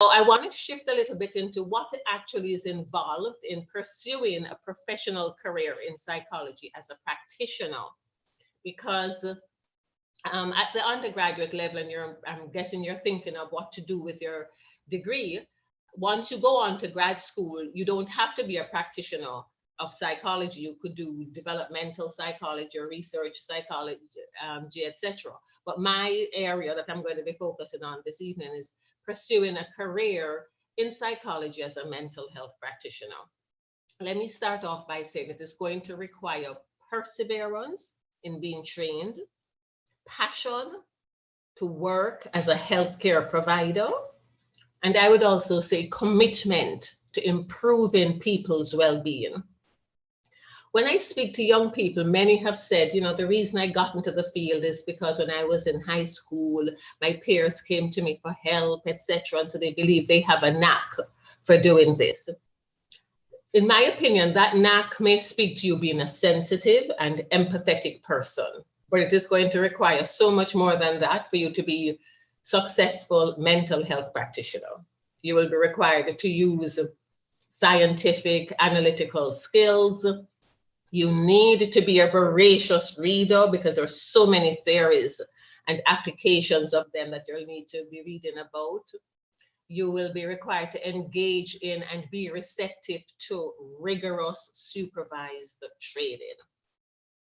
I want to shift a little bit into what actually is involved in pursuing a professional career in psychology as a practitioner, because at the undergraduate level, and I'm guessing you're thinking of what to do with your degree. Once you go on to grad school, you don't have to be a practitioner of psychology. You could do developmental psychology or research psychology, etc. But my area that I'm going to be focusing on this evening is pursuing a career in psychology as a mental health practitioner. Let me start off by saying it is going to require perseverance in being trained, passion to work as a healthcare provider, and I would also say commitment to improving people's well-being. When I speak to young people, many have said, you know, the reason I got into the field is because when I was in high school, my peers came to me for help, etc. And so they believe they have a knack for doing this. In my opinion, that knack may speak to you being a sensitive and empathetic person, but it is going to require so much more than that for you to be successful mental health practitioner. You will be required to use scientific, analytical skills. You need to be a voracious reader because there are so many theories and applications of them that you'll need to be reading about. You will be required to engage in and be receptive to rigorous supervised training.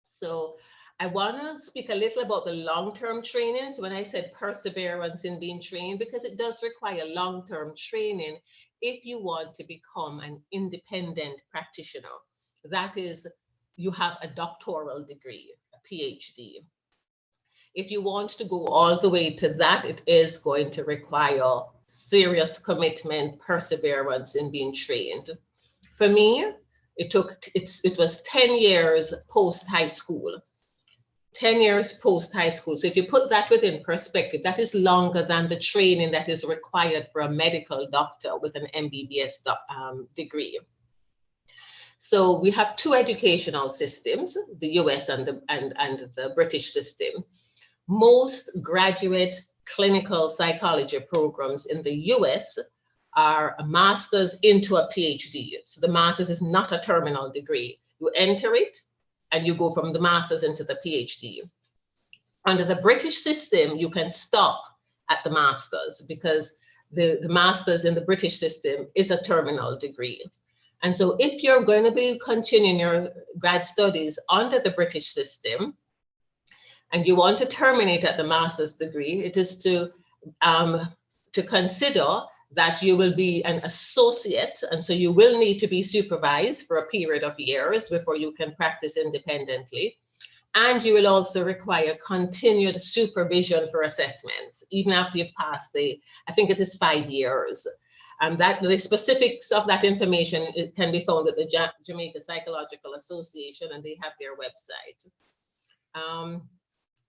So I want to speak a little about the long-term trainings when I said perseverance in being trained, because it does require long-term training if you want to become an independent practitioner. That is, you have a doctoral degree, a PhD. If you want to go all the way to that, it is going to require serious commitment, perseverance in being trained. For me, it was 10 years post high school. 10 years post high school. So if you put that within perspective, that is longer than the training that is required for a medical doctor with an MBBS degree. So we have two educational systems, the US and the British system. Most graduate clinical psychology programs in the US are a master's into a PhD. So the master's is not a terminal degree. You enter it and you go from the master's into the PhD. Under the British system, you can stop at the master's because the master's in the British system is a terminal degree. And so if you're going to be continuing your grad studies under the British system and you want to terminate at the master's degree, it is to consider that you will be an associate, and so you will need to be supervised for a period of years before you can practice independently. And you will also require continued supervision for assessments, even after you've passed I think it is 5 years. And that the specifics of that information, it can be found at the Jamaica Psychological Association, and they have their website.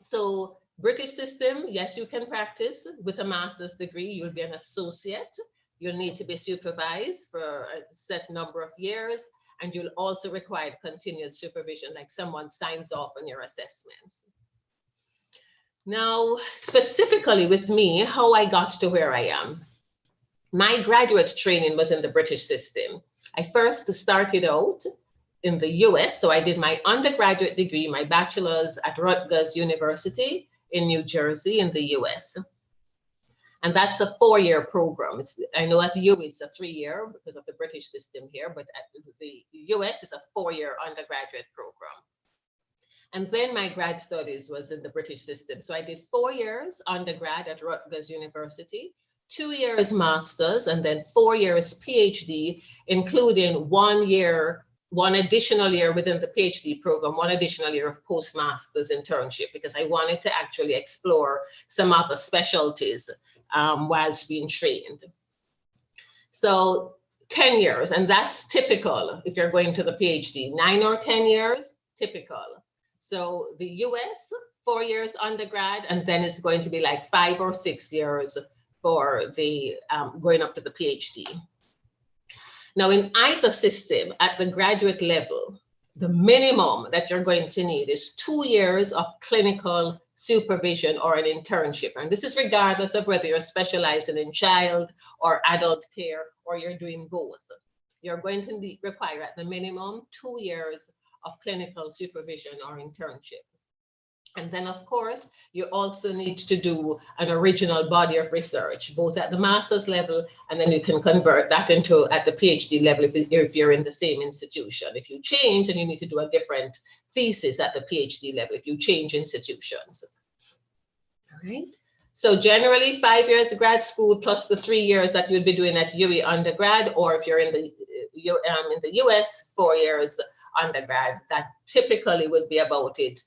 So British system, yes, you can practice with a master's degree. You'll be an associate. You'll need to be supervised for a set number of years, and you'll also require continued supervision, like someone signs off on your assessments. Now, specifically with me, how I got to where I am. My graduate training was in the British system. I first started out in the US, so I did my undergraduate degree, my bachelor's at Rutgers University in New Jersey in the US. And that's a 4-year program. I know at U it's a 3-year because of the British system here, but at the US it's a 4-year undergraduate program. And then my grad studies was in the British system. So I did 4 years undergrad at Rutgers University, 2 years master's, and then 4 years PhD, including 1 year, one additional year within the PhD program, 1 additional year of postmaster's internship, because I wanted to actually explore some other specialties whilst being trained. So 10 years, and that's typical if you're going to the PhD, 9 or 10 years, typical. So the US, 4 years undergrad, and then it's going to be like 5 or 6 years for the going up to the PhD. Now, in either system, at the graduate level, the minimum that you're going to need is 2 years of clinical supervision or an internship. And this is regardless of whether you're specializing in child or adult care or you're doing both. You're going to require at the minimum 2 years of clinical supervision or internship. And then, of course, you also need to do an original body of research, both at the master's level, and then you can convert that into at the PhD level if you're in the same institution. If you change, and you need to do a different thesis at the PhD level if you change institutions. All right. So generally 5 years of grad school plus the 3 years that you'd be doing at UWI undergrad, or if you're in the US, 4 years undergrad, that typically would be about it.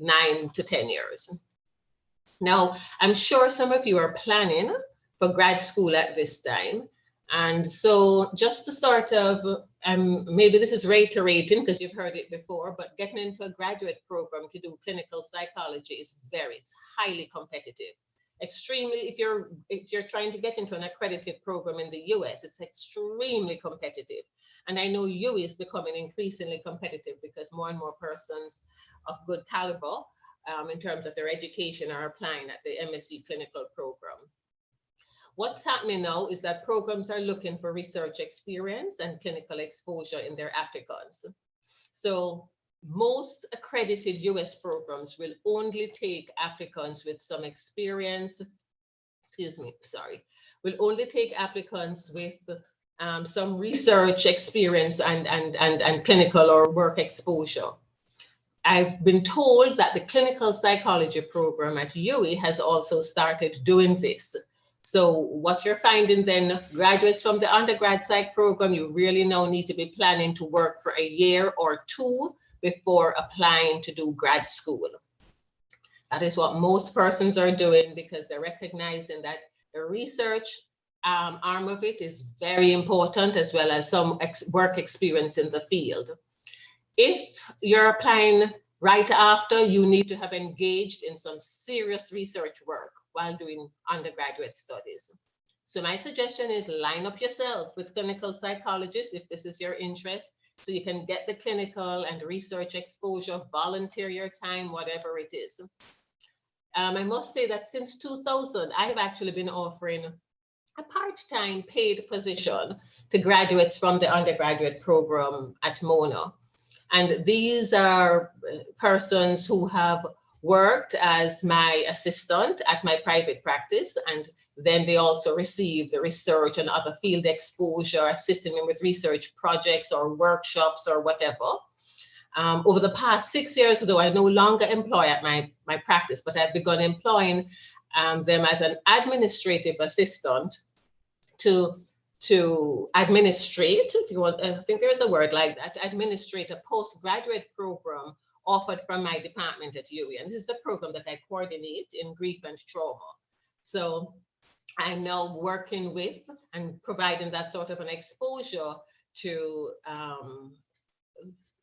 9 to 10 years. Now, I'm sure some of you are planning for grad school at this time. And so just to sort of, maybe this is reiterating because you've heard it before, but getting into a graduate program to do clinical psychology is it's highly competitive. Extremely, if you're trying to get into an accredited program in the US, it's extremely competitive. And I know UWI is becoming increasingly competitive because more and more persons of good caliber in terms of their education are applying at the MSc clinical program. What's happening now is that programs are looking for research experience and clinical exposure in their applicants. So most accredited US programs will only take applicants with some experience, will only take applicants with some research experience and clinical or work exposure. I've been told that the clinical psychology program at UWI has also started doing this. So what you're finding then, graduates from the undergrad psych program, you really now need to be planning to work for a year or 2 before applying to do grad school. That is what most persons are doing because they're recognizing that the research arm of it is very important, as well as some work experience in the field. If you're applying right after, you need to have engaged in some serious research work while doing undergraduate studies. So my suggestion is line up yourself with clinical psychologists if this is your interest, so you can get the clinical and research exposure, volunteer your time, whatever it is. I must say that since 2000, I have actually been offering a part-time paid position to graduates from the undergraduate program at Mona. And these are persons who have worked as my assistant at my private practice, and then they also receive the research and other field exposure, assisting me with research projects or workshops or whatever. Over the past 6 years, though, I no longer employ at my practice, but I've begun employing them as an administrative assistant to administrate, if you want, I think there's a word like that, administrate a postgraduate program offered from my department at UWI. And this is a program that I coordinate in grief and trauma. So I'm now working with and providing that sort of an exposure to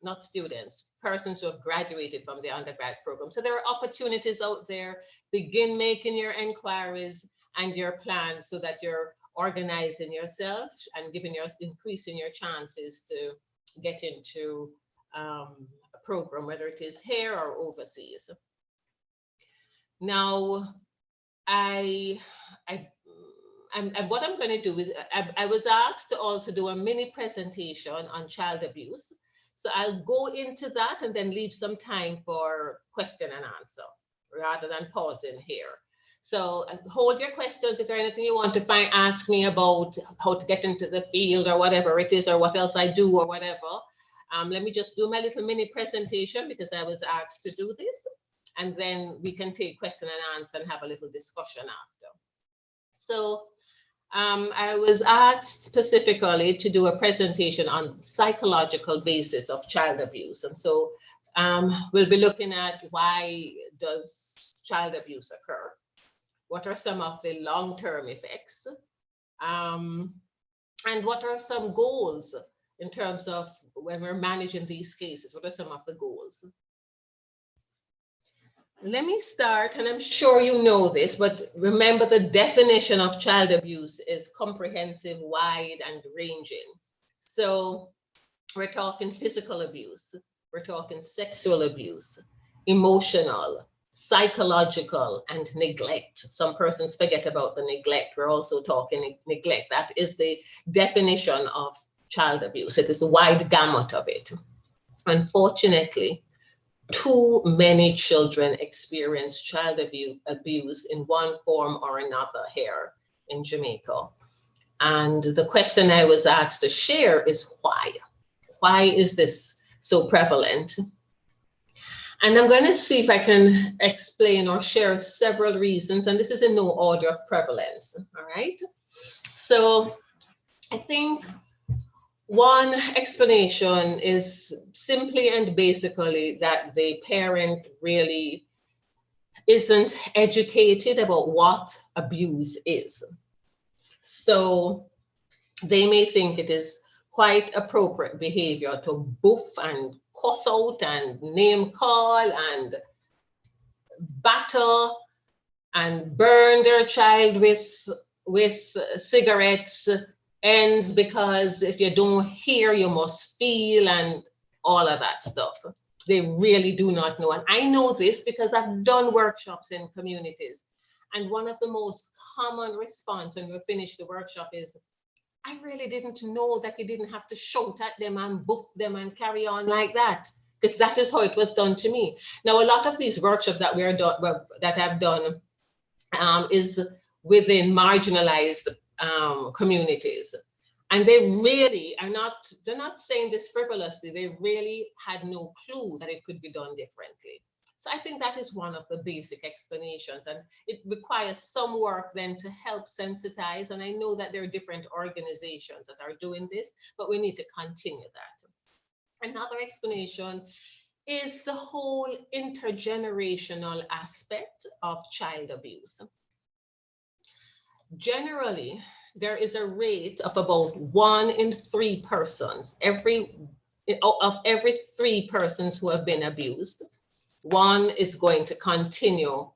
not students, persons who have graduated from the undergrad program. So there are opportunities out there. Begin making your inquiries and your plans so that you're organizing yourself and increasing your chances to get into a program, whether it is here or overseas. Now, what I'm going to do is I was asked to also do a mini presentation on child abuse. So I'll go into that and then leave some time for question and answer rather than pausing here. So hold your questions. If there's anything you want to ask me about how to get into the field or whatever it is, or what else I do or whatever, let me just do my little mini presentation because I was asked to do this. And then we can take question and answer and have a little discussion after. So I was asked specifically to do a presentation on psychological basis of child abuse. And so we'll be looking at why does child abuse occur? What are some of the long-term effects? And what are some goals in terms of when we're managing these cases? What are some of the goals? Let me start, and I'm sure you know this, but remember the definition of child abuse is comprehensive, wide, and ranging. So we're talking physical abuse, we're talking sexual abuse, emotional, psychological, and neglect. Some persons forget about the neglect. We're also talking neglect. That is the definition of child abuse. It is the wide gamut of it. Unfortunately, too many children experience child abuse in one form or another here in Jamaica. And the question I was asked to share is why? Why is this so prevalent? And I'm going to see if I can explain or share several reasons, and this is in no order of prevalence, all right? So I think one explanation is simply and basically that the parent really isn't educated about what abuse is. So they may think it is quite appropriate behavior to boof and cuss out and name call and batter and burn their child with cigarettes ends, because if you don't hear, you must feel, and all of that stuff. They really do not know. And I know this because I've done workshops in communities. And one of the most common response when we finish the workshop is, I really didn't know that you didn't have to shout at them and boof them and carry on like that, because that is how it was done to me. Now, a lot of these workshops that I've done is within marginalized communities. And they really are they're not saying this frivolously. They really had no clue that it could be done differently. So I think that is one of the basic explanations, and it requires some work then to help sensitize. And I know that there are different organizations that are doing this, but we need to continue that. Another explanation is the whole intergenerational aspect of child abuse. Generally, there is a rate of about 1 in 3 persons, of every 3 persons who have been abused, 1 is going to continue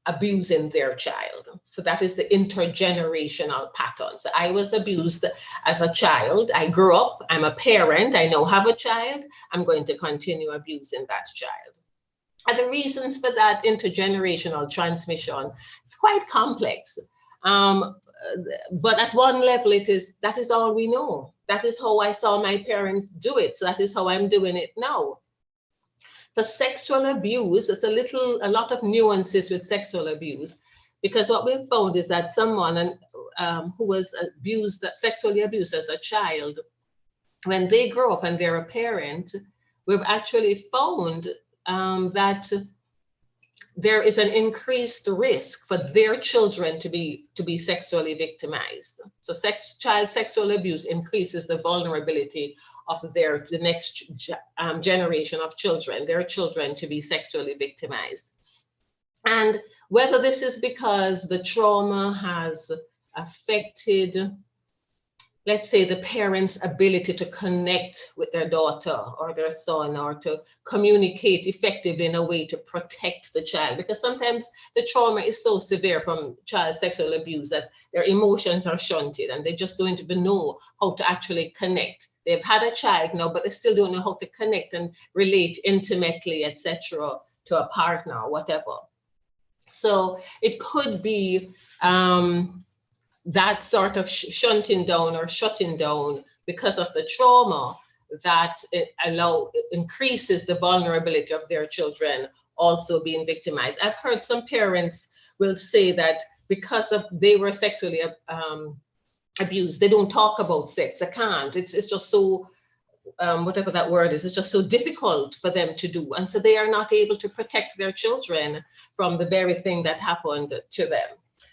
abusing their child. So that is the intergenerational pattern. So I was abused as a child. I grew up, I'm a parent, I now have a child, I'm going to continue abusing that child. And the reasons for that intergenerational transmission, it's quite complex. But at one level, that is all we know. That is how I saw my parents do it. So that is how I'm doing it now. For sexual abuse, there's a lot of nuances with sexual abuse, because what we've found is that someone who was sexually abused as a child, when they grow up and they're a parent, we've actually found that there is an increased risk for their children to be sexually victimized. So child sexual abuse increases the vulnerability of the next generation of children, their children, to be sexually victimized. And whether this is because the trauma has affected, let's say, the parents' ability to connect with their daughter or their son, or to communicate effectively in a way to protect the child, because sometimes the trauma is so severe from child sexual abuse that their emotions are shunted and they just don't even know how to actually connect. They've had a child now, but they still don't know how to connect and relate intimately, etc., to a partner or whatever. So it could be that sort of shunting down or shutting down because of the trauma that increases the vulnerability of their children also being victimized. I've heard some parents will say that because they were sexually abused, they don't talk about sex. They can't. It's just so, whatever that word is, it's just so difficult for them to do. And so they are not able to protect their children from the very thing that happened to them.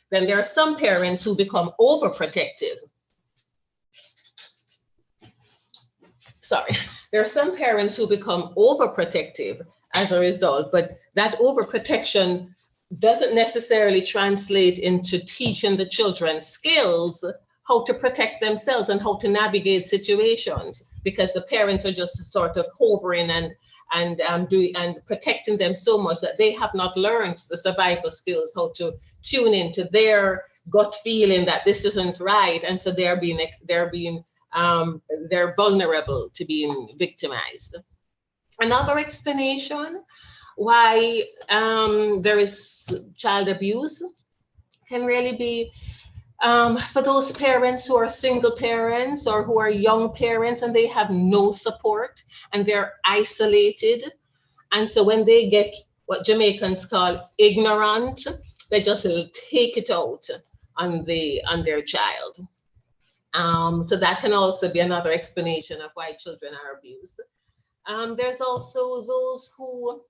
Then there are some parents who become overprotective. There are some parents who become overprotective as a result, but that overprotection doesn't necessarily translate into teaching the children skills how to protect themselves and how to navigate situations, because the parents are just sort of hovering and protecting them so much that they have not learned the survival skills, how to tune into their gut feeling that this isn't right, and so they're vulnerable to being victimized. Another explanation why there is child abuse can really be for those parents who are single parents or who are young parents and they have no support and they're isolated. And so when they get what Jamaicans call ignorant, they just take it out on their child. So that can also be another explanation of why children are abused. There's also those who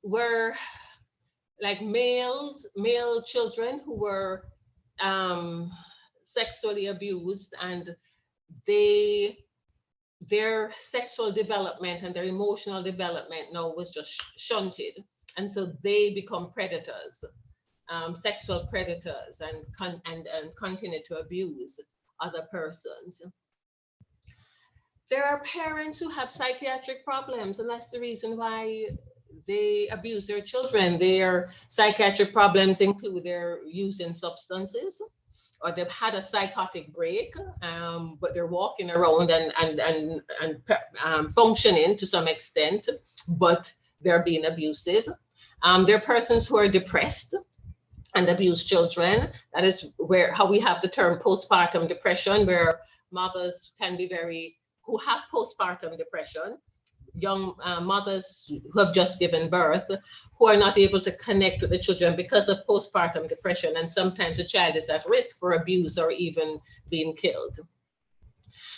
were like male children who were sexually abused, and their sexual development and their emotional development now was just shunted, and so they become predators, sexual predators, and continue to abuse other persons. There are parents who have psychiatric problems, and that's the reason why they abuse their children. Their psychiatric problems include they're using substances, or they've had a psychotic break, but they're walking around and functioning to some extent, but they're being abusive. There are persons who are depressed and abuse children. That is how we have the term postpartum depression, where mothers can be who have postpartum depression, young mothers who have just given birth, who are not able to connect with the children because of postpartum depression, and sometimes the child is at risk for abuse or even being killed.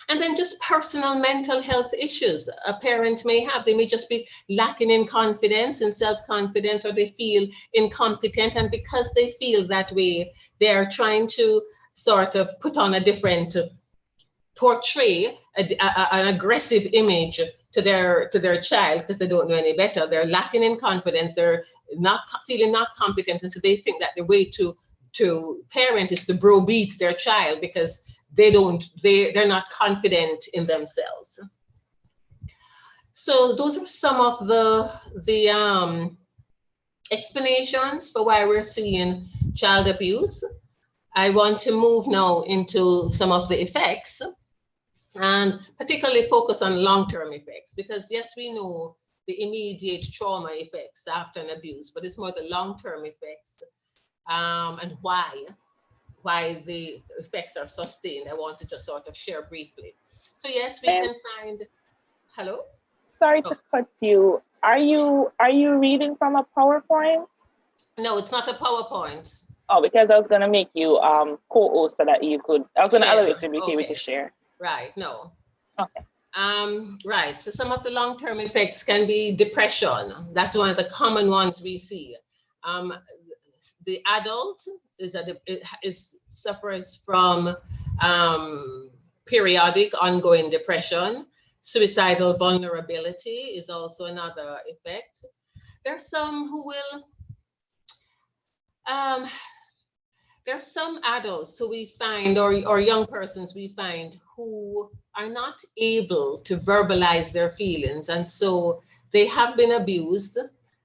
And then just personal mental health issues a parent may have. They may just be lacking in confidence and self-confidence, or they feel incompetent, and because they feel that way, they're trying to sort of put on a different, portray an aggressive image to their child because they don't know any better. They're lacking in confidence. They're not feeling not competent, and so they think that the way to parent is to browbeat their child because they're not confident in themselves. So those are some of the explanations for why we're seeing child abuse. I want to move now into some of the effects, and particularly focus on long-term effects, because yes, we know the immediate trauma effects after an abuse, but it's more the long-term effects, and why the effects are sustained. I want to just sort of share briefly. So yes, we can find, hello? Sorry to cut you. Are you reading from a PowerPoint? No, it's not a PowerPoint. Oh, because I was gonna make you co-host so that you could, I was gonna allow it to be able to share. Right, no. Okay. Right, so some of the long-term effects can be depression. That's one of the common ones we see. The adult suffers from periodic ongoing depression. Suicidal vulnerability is also another effect. There are some who will, there are some adults who we find, or young persons we find, who are not able to verbalize their feelings, and so they have been abused.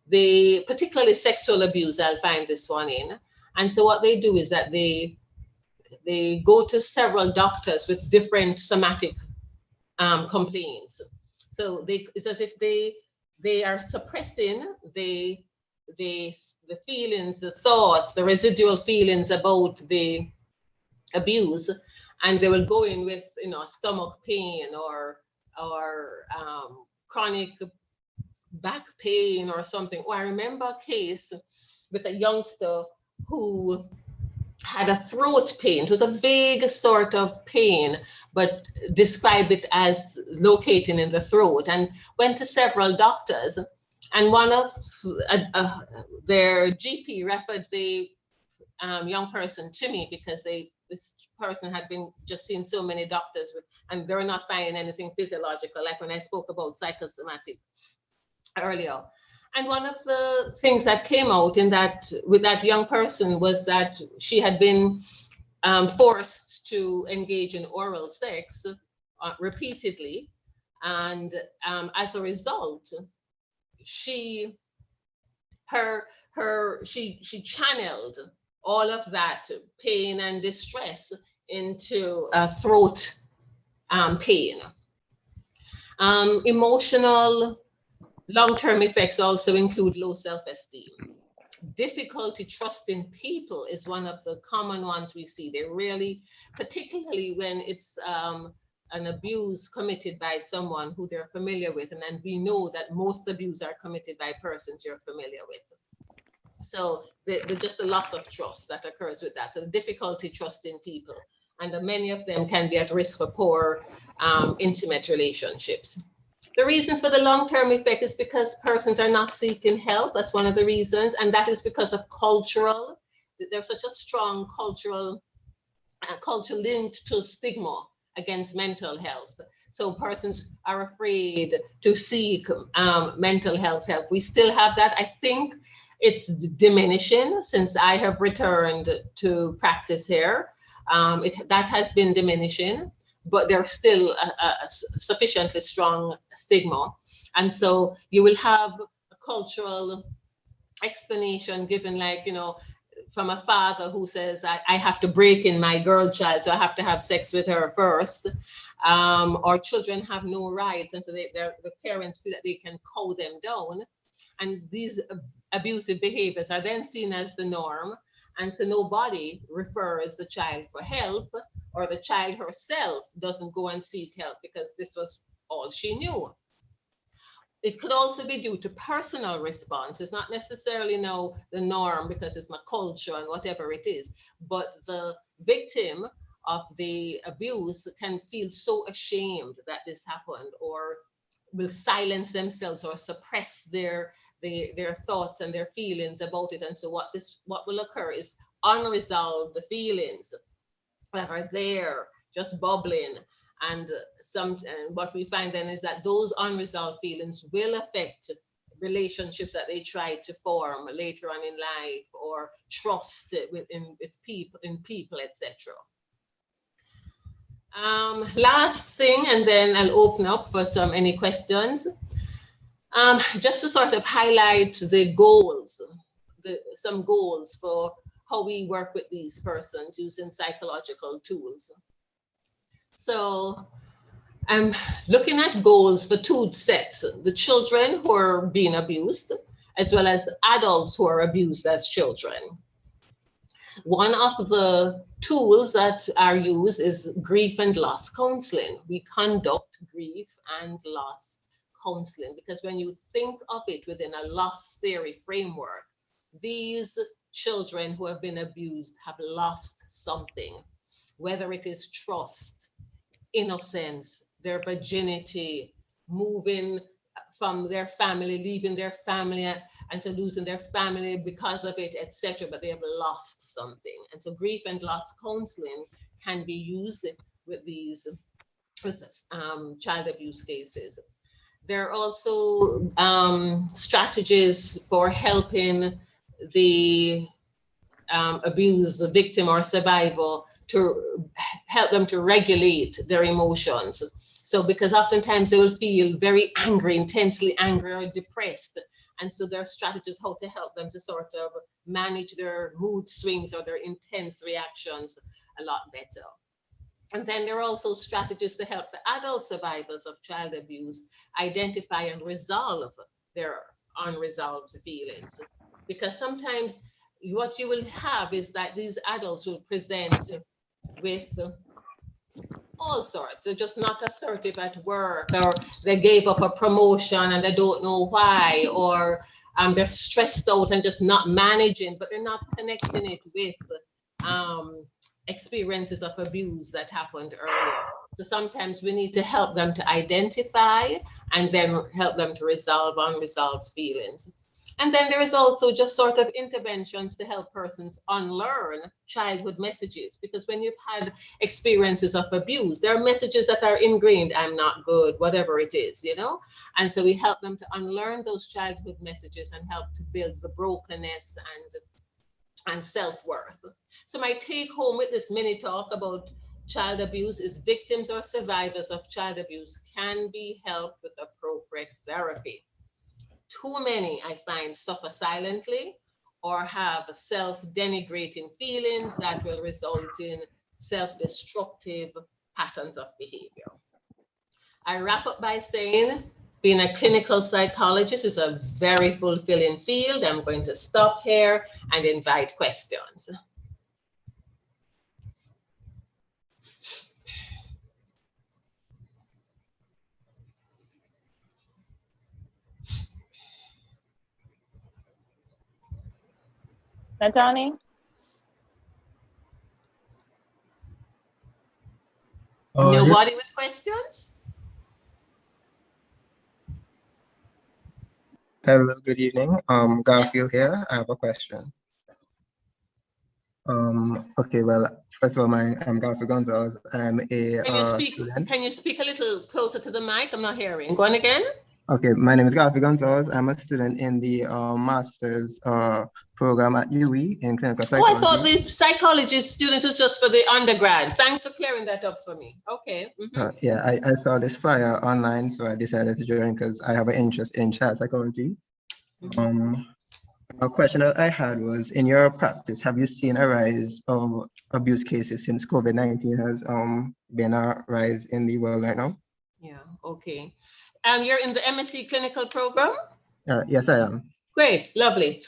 They, particularly sexual abuse, I'll find this one in. And so what they do is that they go to several doctors with different somatic complaints. So it's as if they are suppressing the feelings, the thoughts, the residual feelings about the abuse, and they will go in with, stomach pain or chronic back pain or something. Or I remember a case with a youngster who had a throat pain. It was a vague sort of pain, but described it as locating in the throat, and went to several doctors. And one of their GP referred the young person to me because this person had been just seeing so many doctors and they're not finding anything physiological, like when I spoke about psychosomatic earlier. And one of the things that came out with that young person was that she had been forced to engage in oral sex repeatedly, and as a result, she channeled all of that pain and distress into throat pain. Emotional Long-term effects also include low self-esteem. Difficulty trusting people is one of the common ones we see. They really, particularly when it's an abuse committed by someone who they're familiar with, and we know that most abuse are committed by persons you're familiar with. So the just a loss of trust that occurs with that. So the difficulty trusting people, and many of them can be at risk for poor intimate relationships. The reasons for the long-term effect is because persons are not seeking help. That's one of the reasons, and that is because of cultural. There's such a strong cultural culture linked to stigma against mental health. So persons are afraid to seek mental health help. We still have that. I think it's diminishing since I have returned to practice here. That has been diminishing, but there's still a sufficiently strong stigma. And so you will have a cultural explanation given, like, from a father who says, I have to break in my girl child, so I have to have sex with her first. Or children have no rights, and so the parents feel that they can cow them down. And these abusive behaviors are then seen as the norm. And so nobody refers the child for help, or the child herself doesn't go and seek help because this was all she knew. It could also be due to personal response. It's not necessarily now the norm because it's my culture and whatever it is, but the victim of the abuse can feel so ashamed that this happened, or will silence themselves or suppress their thoughts and their feelings about it. And so what will occur is unresolved feelings that are there just bubbling. And what we find then is that those unresolved feelings will affect relationships that they try to form later on in life, or trust with people, etc. Last thing, and then I'll open up for any questions. Just to sort of highlight the goals, some goals for how we work with these persons using psychological tools. So I'm looking at goals for two sets: the children who are being abused, as well as adults who are abused as children. One of the tools that are used is grief and loss counseling. We conduct grief and loss counseling because when you think of it within a loss theory framework, these children who have been abused have lost something, whether it is trust, innocence, their virginity, moving from their family, leaving their family, and so losing their family because of it, etc. But they have lost something. And so grief and loss counseling can be used with these child abuse cases. There are also strategies for helping the abuse victim or survivor to help them to regulate their emotions. So because oftentimes they will feel very angry, intensely angry or depressed. And so there are strategies how to help them to sort of manage their mood swings or their intense reactions a lot better. And then there are also strategies to help the adult survivors of child abuse identify and resolve their unresolved feelings. Because sometimes what you will have is that these adults will present with all sorts. They're just not assertive at work, or they gave up a promotion and they don't know why, or they're stressed out and just not managing, but they're not connecting it with experiences of abuse that happened earlier. So sometimes we need to help them to identify and then help them to resolve unresolved feelings. And then there is also just sort of interventions to help persons unlearn childhood messages, because when you've had experiences of abuse, there are messages that are ingrained: I'm not good, whatever it is, And so we help them to unlearn those childhood messages and help to build the brokenness and self-worth. So my take home with this mini talk about child abuse is victims or survivors of child abuse can be helped with appropriate therapy. Too many, I find, suffer silently or have self-denigrating feelings that will result in self-destructive patterns of behavior. I wrap up by saying Being a clinical psychologist is a very fulfilling field. I'm going to stop here and invite questions. Natani? Nobody with questions? Hello, good evening. Garfield here. I have a question. Okay, well, first of all, I'm Garfield Gonzalez. I'm a student. Can you speak a little closer to the mic? I'm not hearing. Go on again. Okay, my name is Garfield Gonzalez. I'm a student in the master's program at UE in clinical psychology. Oh, I thought the psychology student was just for the undergrad. Thanks for clearing that up for me. Okay. Yeah, I saw this flyer online, so I decided to join because I have an interest in child psychology. A question that I had was, in your practice, have you seen a rise of abuse cases since COVID-19 has been a rise in the world right now? Yeah, okay. You're in the MSc clinical program? Yes, I am. Great, lovely.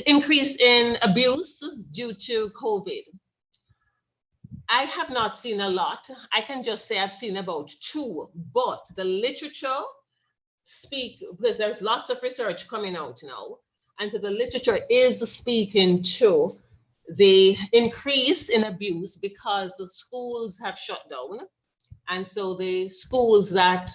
Increase in abuse due to COVID. I have not seen a lot. I can just say I've seen about 2, but the literature because there's lots of research coming out now, and so the literature is speaking to the increase in abuse because the schools have shut down, and so the schools that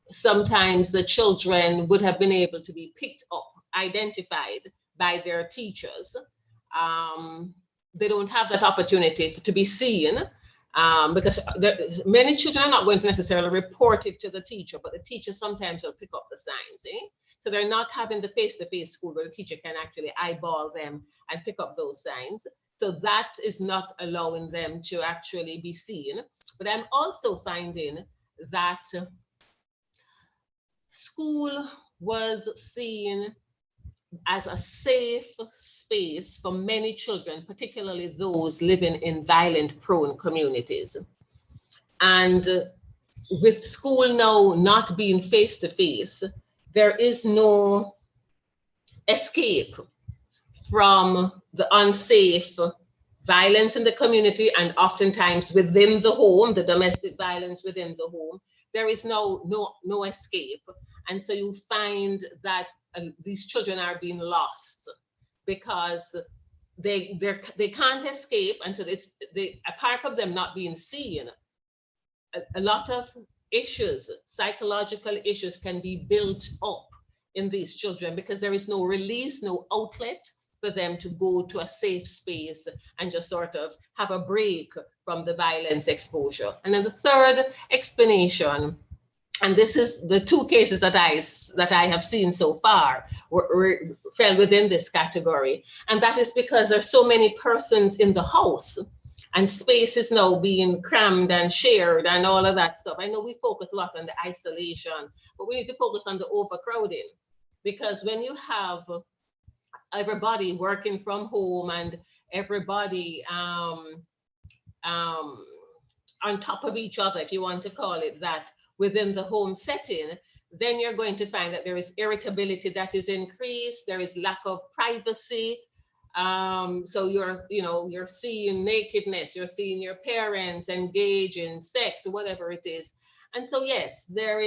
sometimes the children would have been able to be picked up, identified by their teachers, they don't have that opportunity to be seen. Because many children are not going to necessarily report it to the teacher, but the teacher sometimes will pick up the signs. So they're not having the face-to-face school where the teacher can actually eyeball them and pick up those signs. So that is not allowing them to actually be seen. But I'm also finding that school was seen as a safe space for many children, particularly those living in violent-prone communities. And with school now not being face-to-face, there is no escape from the unsafe violence in the community, and oftentimes within the home, the domestic violence within the home. There is no escape. And so you find that these children are being lost because they can't escape. And so apart from them not being seen, a lot of issues, psychological issues, can be built up in these children because there is no release, no outlet for them to go to a safe space and just sort of have a break from the violence exposure. And then the third explanation, and this is the 2 cases that I have seen so far fell within this category. And that is because there's so many persons in the house and space is now being crammed and shared and all of that stuff. I know we focus a lot on the isolation, but we need to focus on the overcrowding, because when you have everybody working from home and everybody on top of each other, if you want to call it that, within the home setting, then you're going to find that there is irritability that is increased, there is lack of privacy. So you're seeing nakedness, you're seeing your parents engage in sex or whatever it is. And so yes, the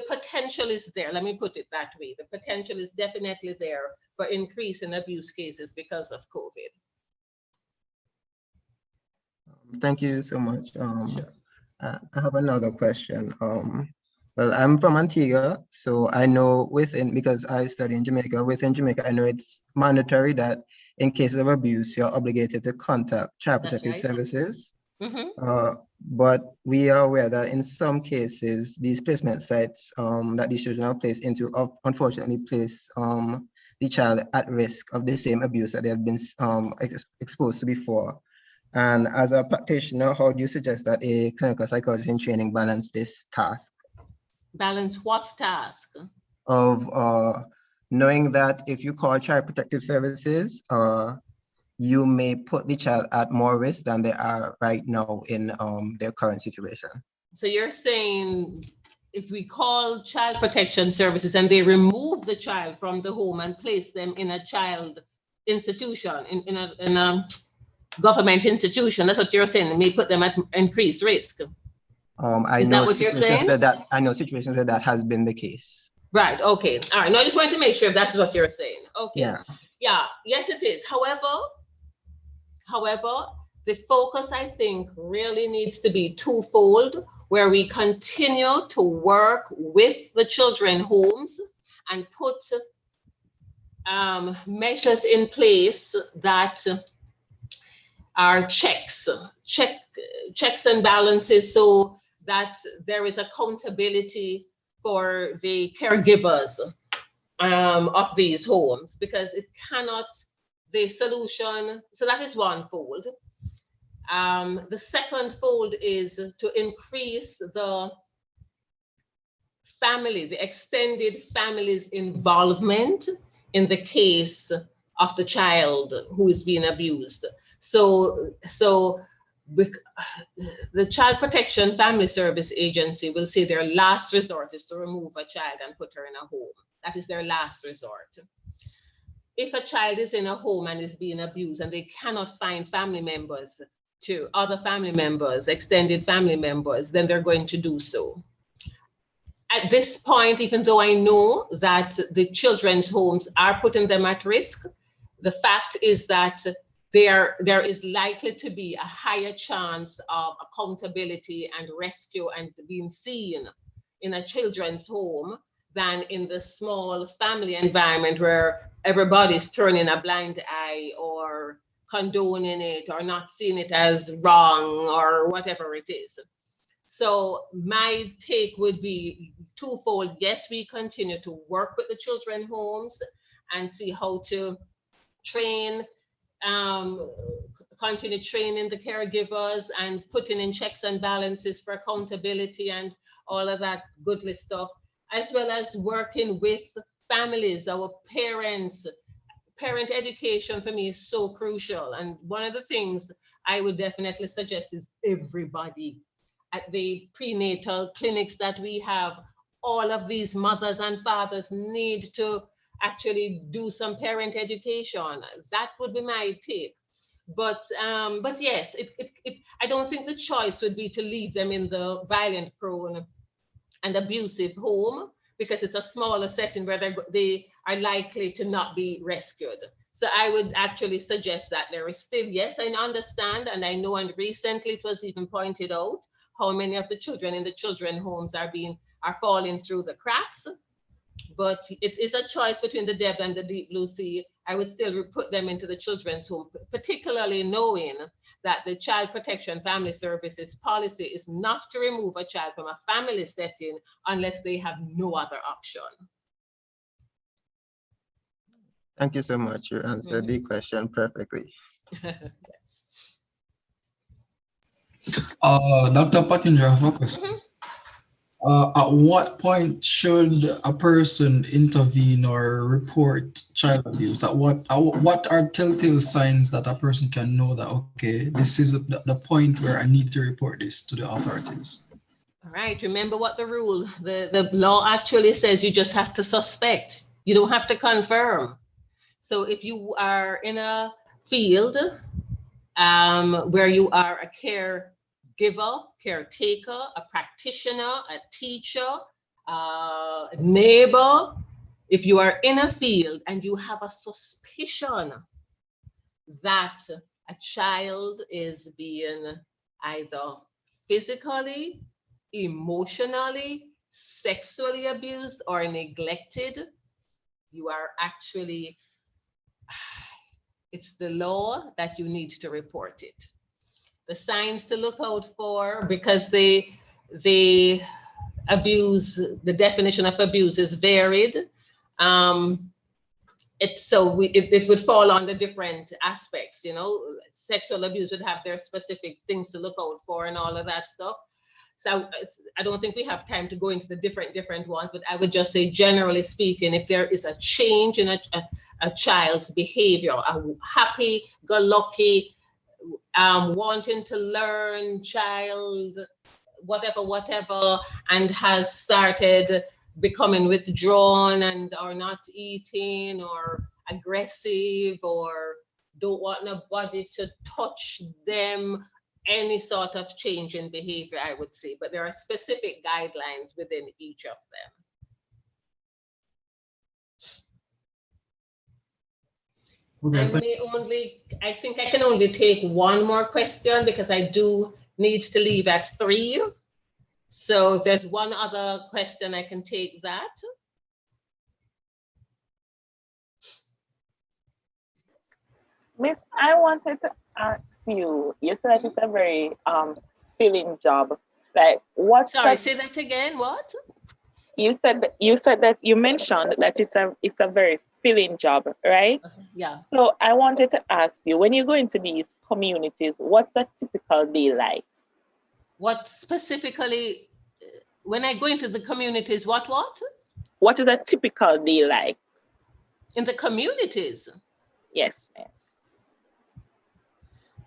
potential is there. Let me put it that way. The potential is definitely there for increase in abuse cases because of COVID. Thank you so much. I have another question. Well, I'm from Antigua, so I know because I study in Jamaica, within Jamaica, I know it's mandatory that in cases of abuse, you're obligated to contact Child Protective Services. But we are aware that in some cases, these placement sites that these children are placed into unfortunately place the child at risk of the same abuse that they have been exposed to before. And as a practitioner, how do you suggest that a clinical psychologist in training balance this task? Balance what task? Of knowing that if you call Child Protective Services, you may put the child at more risk than they are right now in their current situation. So you're saying if we call child protection services and they remove the child from the home and place them in a child institution, in a government institution, that's what you're saying, it may put them at increased risk. I Is know that what you're situations saying? where that I know situations where that has been the case. Right. Okay. All right. No, I just wanted to make sure if that's what you're saying. Okay. Yeah. Yeah. Yes, it is. However, the focus, I think, really needs to be twofold, where we continue to work with the children homes and put measures in place that are checks and balances, so that there is accountability for the caregivers of these homes, because it cannot, the solution, so that is one fold. The second fold is to increase the extended family's involvement in the case of the child who is being abused. So with the Child Protection Family Service Agency will say their last resort is to remove a child and put her in a home. That is their last resort. If a child is in a home and is being abused and they cannot find family members, to other family members, extended family members, then they're going to do so. At this point, even though I know that the children's homes are putting them at risk, the fact is that there is likely to be a higher chance of accountability and rescue and being seen in a children's home than in the small family environment where everybody's turning a blind eye or condoning it or not seeing it as wrong or whatever it is. So my take would be twofold. Yes, we continue to work with the children homes and see how to train, continue training the caregivers and putting in checks and balances for accountability and all of that goodly stuff, as well as working with families, our parents. Parent education for me is so crucial. And one of the things I would definitely suggest is everybody at the prenatal clinics that we have, all of these mothers and fathers need to actually do some parent education. That would be my take. But yes, I don't think the choice would be to leave them in the violent prone and abusive home, because it's a smaller setting where they are likely to not be rescued. So I would actually suggest that there is still, yes, I understand, and I know, and recently it was even pointed out how many of the children in the children homes are falling through the cracks. But it is a choice between the depth and the deep blue sea. I would still put them into the children's home, particularly knowing that the Child Protection Family Services policy is not to remove a child from a family setting unless they have no other option. Thank you so much. You answered the question perfectly. Dr. Pottinger, I have a question. At what point should a person intervene or report child abuse? What are telltale signs that a person can know that, okay, this is the point where I need to report this to the authorities? All right, remember what the law actually says. You just have to suspect. You don't have to confirm. So if you are in a field where you are a caregiver, caretaker, a practitioner, a teacher, a neighbor, if you are in a field and you have a suspicion that a child is being either physically, emotionally, sexually abused, or neglected, you are actually, it's the law that you need to report it. The signs to look out for, because the abuse, the definition of abuse is varied. It would fall on the different aspects, sexual abuse would have their specific things to look out for and all of that stuff. So I don't think we have time to go into the different ones, but I would just say, generally speaking, if there is a change in a child's behavior, a happy-go-lucky, wanting to learn child, whatever, and has started becoming withdrawn and or not eating or aggressive or don't want nobody to touch them, any sort of change in behavior, I would say. But there are specific guidelines within each of them. I think I can only take one more question because I do need to leave at 3. So if there's one other question, I can take that. Miss, I wanted to ask you, you said it's a very filling job. Like what Sorry, say that again. What? You said that you mentioned that it's a very filling job, right? Yeah. So I wanted to ask you, when you go into these communities, what's a typical day like? What specifically, when I go into the communities, what? What is a typical day like? In the communities? Yes.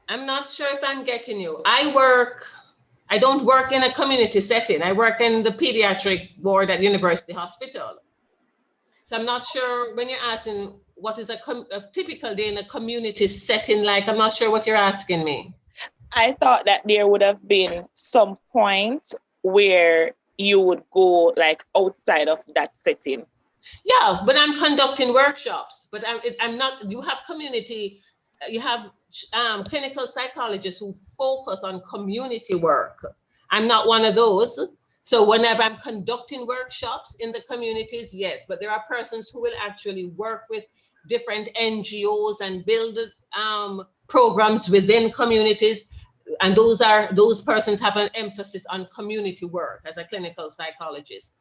I'm not sure if I'm getting you. I don't work in a community setting. I work in the pediatric ward at University Hospital. So I'm not sure when you're asking what is a typical day in a community setting like, I'm not sure what you're asking me. I thought that there would have been some point where you would go like outside of that setting. Yeah, but I'm conducting workshops, but I'm not, you have clinical psychologists who focus on community work. I'm not one of those. So whenever I'm conducting workshops in the communities, yes, but there are persons who will actually work with different NGOs and build programs within communities. And those persons have an emphasis on community work as a clinical psychologist.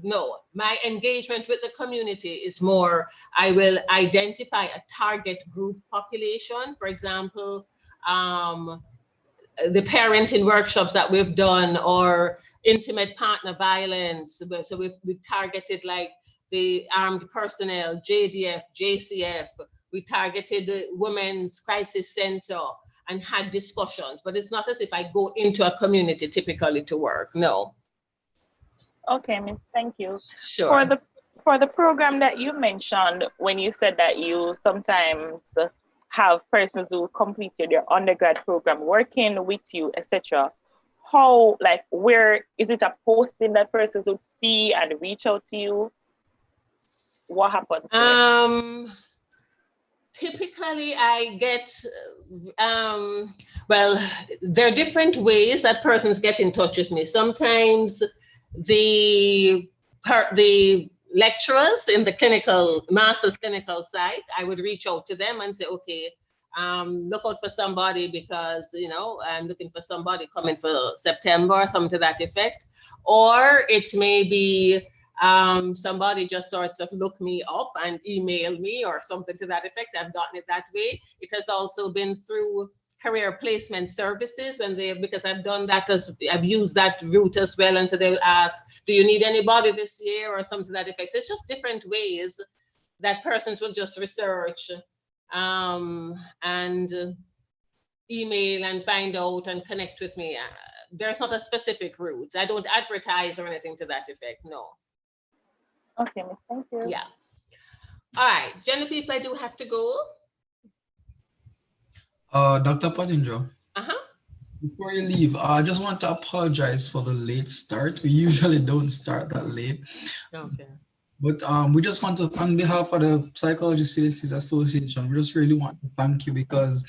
No, my engagement with the community is more, I will identify a target group population. For example, the parenting workshops that we've done, or intimate partner violence. So we've targeted like the armed personnel, JDF, JCF. We targeted the Women's Crisis Center and had discussions. But it's not as if I go into a community typically to work. No. Okay, Miss, thank you. Sure. For the program that you mentioned, when you said that you sometimes have persons who completed your undergrad program working with you, etc. How, like, where is it a posting that persons would see and reach out to you? What happened? Typically I get, well, there are different ways that persons get in touch with me. Sometimes the lecturers in the master's clinical side, I would reach out to them and say, okay, look out for somebody because, I'm looking for somebody coming for September or something to that effect. Or it may be somebody just sorts of look me up and email me or something to that effect. I've gotten it that way. It has also been through career placement services because I've done that, I've used that route as well. And so they will ask, do you need anybody this year or something to that effect? So it's just different ways that persons will just research and email and find out and connect with me. There's not a specific route. I don't advertise or anything to that effect, no. Okay, Miss, thank you. Yeah. All right, general people, I do have to go. Dr. Pottinger. Before you leave, I just want to apologize for the late start. We usually don't start that late. Okay. But we just want to, on behalf of the Psychology Students Association, we just really want to thank you, because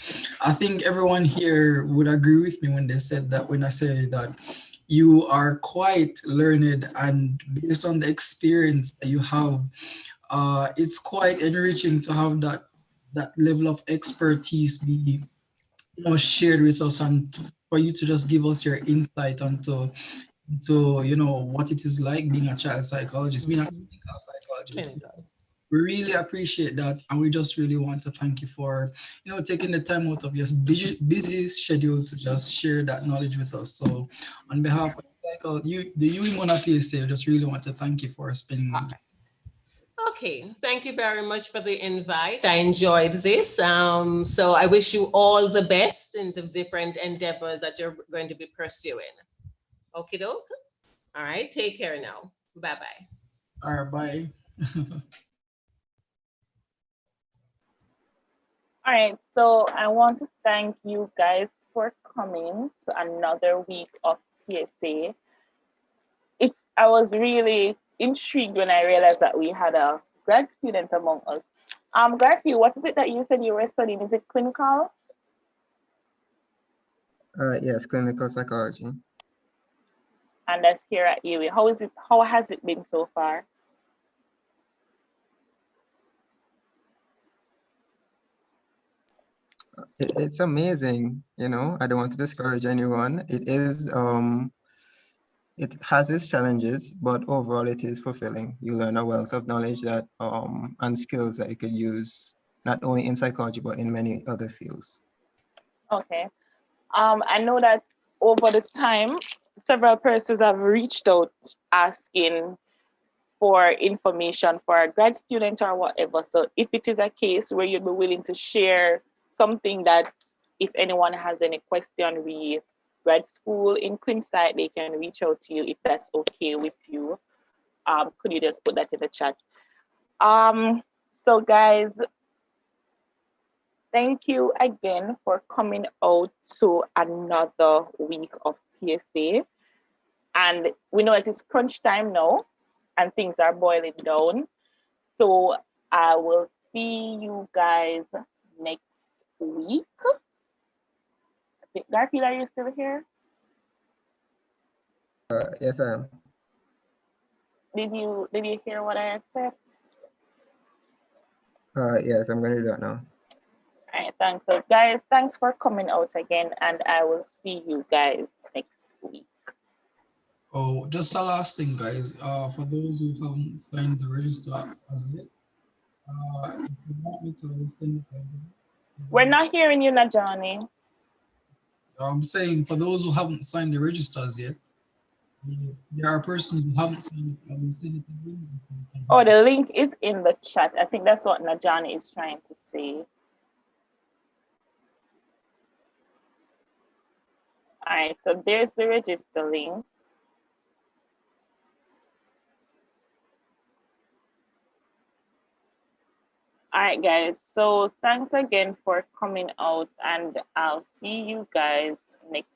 I think everyone here would agree with me when I said that you are quite learned, and based on the experience that you have, it's quite enriching to have that level of expertise be shared with us, and for you to just give us your insight onto what it is like being a child psychologist, being a clinical psychologist. We really appreciate that, and we just really want to thank you for taking the time out of your busy schedule to just share that knowledge with us. So on behalf of the UWI PSA, just really want to thank you for spending. Okay, thank you very much for the invite. I enjoyed this. So I wish you all the best in the different endeavors that you're going to be pursuing. Okie doke. All right, take care now. Bye-bye. All right, bye. All right, so I want to thank you guys for coming to another week of PSA. I was really intrigued when I realized that we had a grad student among us. Garfield, what is it that you said you were studying? Is it clinical? Yes, clinical psychology. And that's here at UWI. How has it been so far? It's amazing, you know. I don't want to discourage anyone. It has its challenges, but overall it is fulfilling. You learn a wealth of knowledge that and skills that you could use not only in psychology but in many other fields. Okay. I know that over the time, several persons have reached out asking for information for a grad student or whatever. So if it is a case where you'd be willing to share something that if anyone has any question with grad school in Quinsight, they can reach out to you if that's okay with you. Could you just put that in the chat? So guys, thank you again for coming out to another week of PSA. And we know it is crunch time now and things are boiling down. So I will see you guys next week. Garfield, are you still here? Yes, I am. Did you hear what I said? Yes, I'm going to do that now. All right, thanks. So guys, thanks for coming out again, and I will see you guys next week. Oh, just a last thing, guys. For those who haven't signed the register as yet, if you want me to send it, We're not hearing you, Najani. I'm saying for those who haven't signed the registers yet, there are persons who haven't signed it. I will send it again. Oh, the link is in the chat. I think that's what Najani is trying to say. All right, so there's the register link. All right, guys. So thanks again for coming out, and I'll see you guys next